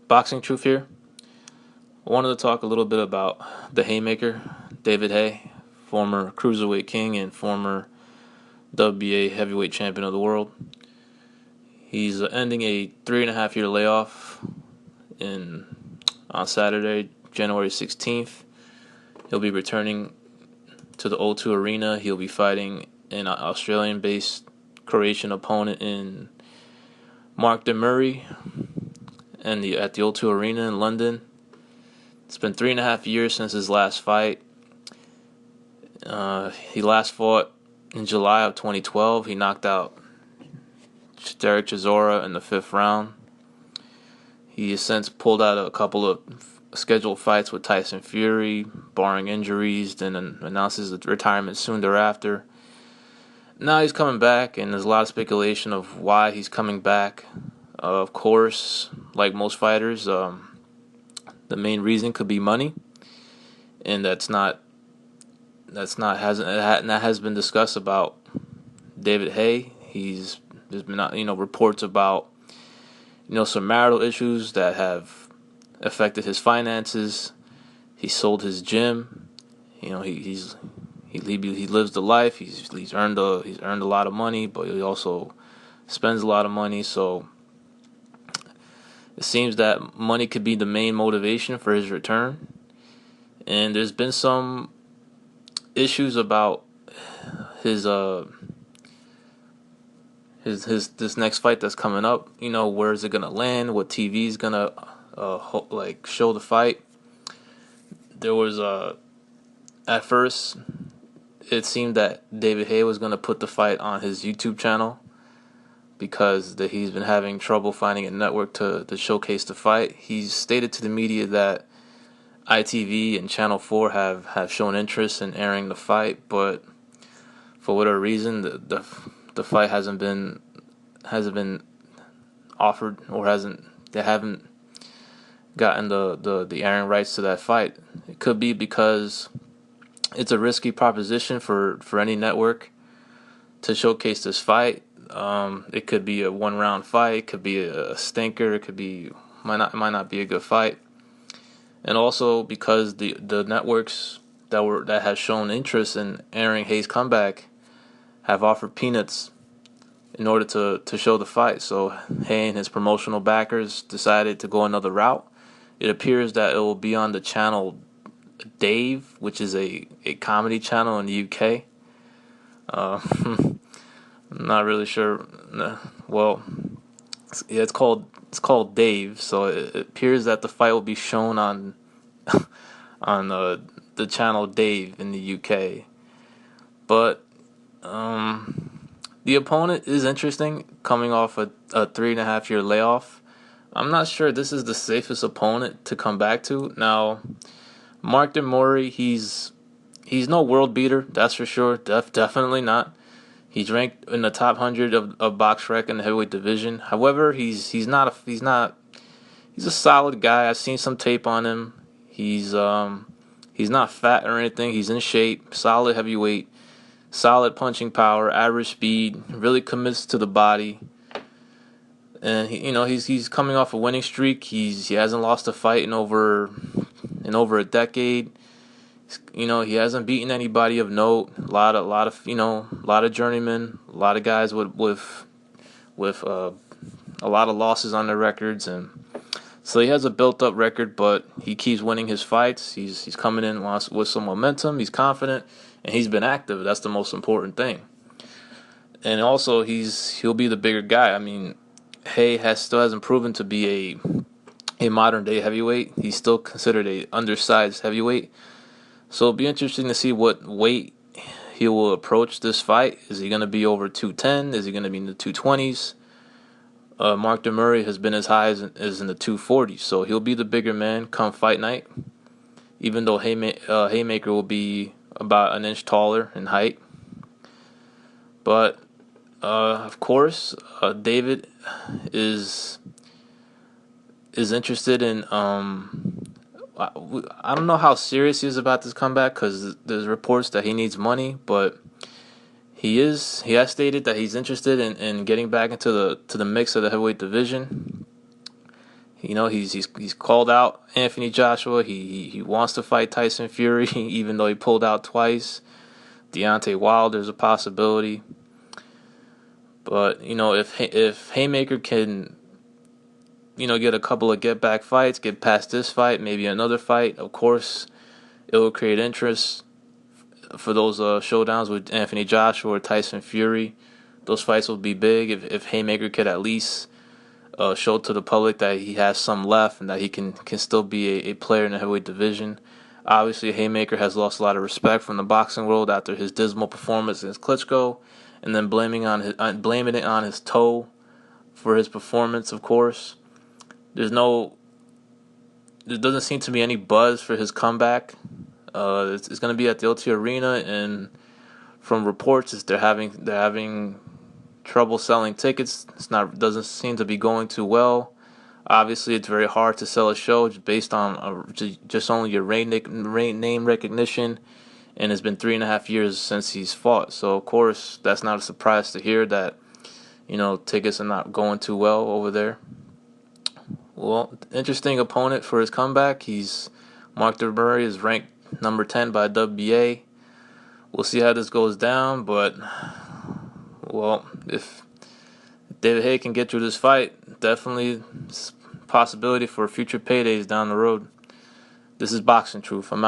Boxing Truth here. I wanted to talk a little bit about the Haymaker, David Haye, former Cruiserweight King and former WBA Heavyweight Champion of the world. He's ending a 3.5-year layoff on Saturday, January 16th. He'll be returning to the O2 Arena. He'll be fighting an Australian-based Croatian opponent in Mark Murray at the O2 Arena in London. It's been 3.5 years since his last fight. He last fought in July of 2012. He knocked out Derek Chisora in the 5th round. He has since pulled out a couple of scheduled fights with Tyson Fury, barring injuries, then announces his retirement soon thereafter. Now he's coming back, and there's a lot of speculation of why he's coming back. Of course, like most fighters, the main reason could be money, and that has been discussed about David Haye. There's been reports about some marital issues that have affected his finances. He sold his gym. He lives the life. He's earned a lot of money, but he also spends a lot of money. So it seems that money could be the main motivation for his return. And there's been some issues about his this next fight that's coming up. Where is it gonna land? What TV is gonna show the fight? There was at first it seemed that David Haye was gonna put the fight on his YouTube channel because he's been having trouble finding a network to showcase the fight. He's stated to the media that ITV and Channel 4 have shown interest in airing the fight, but for whatever reason, the fight hasn't been offered, or they haven't gotten the airing rights to that fight. It could be because it's a risky proposition for any network to showcase this fight. It could be a 1-round fight, it could be a stinker, it might not be a good fight. And also because the networks that have shown interest in airing Haye's comeback have offered peanuts in order to show the fight. So Haye and his promotional backers decided to go another route. It appears that it will be on the channel Dave, which is a comedy channel in the UK. I'm not really sure. Well, yeah, it's called Dave. So it appears that the fight will be shown on the channel Dave in the UK. But the opponent is interesting, coming off a 3.5-year layoff. I'm not sure this is the safest opponent to come back to. Now, Mark Murray, he's no world beater, that's for sure. Definitely not. He's ranked in the top 100 of BoxRec in the heavyweight division. However, he's a solid guy. I've seen some tape on him. He's not fat or anything. He's in shape, solid heavyweight, solid punching power, average speed, really commits to the body. And he's coming off a winning streak. He hasn't lost a fight in over a decade. He hasn't beaten anybody of note. A lot of journeymen, a lot of guys with a lot of losses on their records, and so he has a built-up record. But he keeps winning his fights. He's coming in with some momentum. He's confident, and he's been active. That's the most important thing. And also, he'll be the bigger guy. I mean, Haye still hasn't proven to be a modern-day heavyweight. He's still considered a undersized heavyweight. So it'll be interesting to see what weight he will approach this fight. Is he going to be over 210? Is he going to be in the 220s? Mark Murray has been as high as in the 240s. So he'll be the bigger man come fight night, even though Haymaker will be about an inch taller in height. But of course, David is interested in. I don't know how serious he is about this comeback, because there's reports that he needs money, but he has stated that he's interested in getting back into the mix of the heavyweight division. He's called out Anthony Joshua. He wants to fight Tyson Fury, even though he pulled out twice. Deontay Wilder's a possibility. But if Haymaker can get a couple of get back fights, get past this fight, maybe another fight, of course it will create interest for those showdowns with Anthony Joshua or Tyson Fury. Those fights will be big if Haymaker could at least show to the public that he has some left and that he can still be a player in the heavyweight division. Obviously, Haymaker has lost a lot of respect from the boxing world after his dismal performance against Klitschko, and then blaming it on his toe for his performance. Of course, there doesn't seem to be any buzz for his comeback. It's going to be at the O2 Arena, and from reports, they're having trouble selling tickets. Doesn't seem to be going too well. Obviously, it's very hard to sell a show just based on just only your name recognition, and it's been 3.5 years since he's fought. So of course, that's not a surprise to hear that tickets are not going too well over there. Well, interesting opponent for his comeback. Mark Murray is ranked number 10 by WBA. We'll see how this goes down, but if David Haye can get through this fight, definitely possibility for future paydays down the road. This is Boxing Truth. I'm out.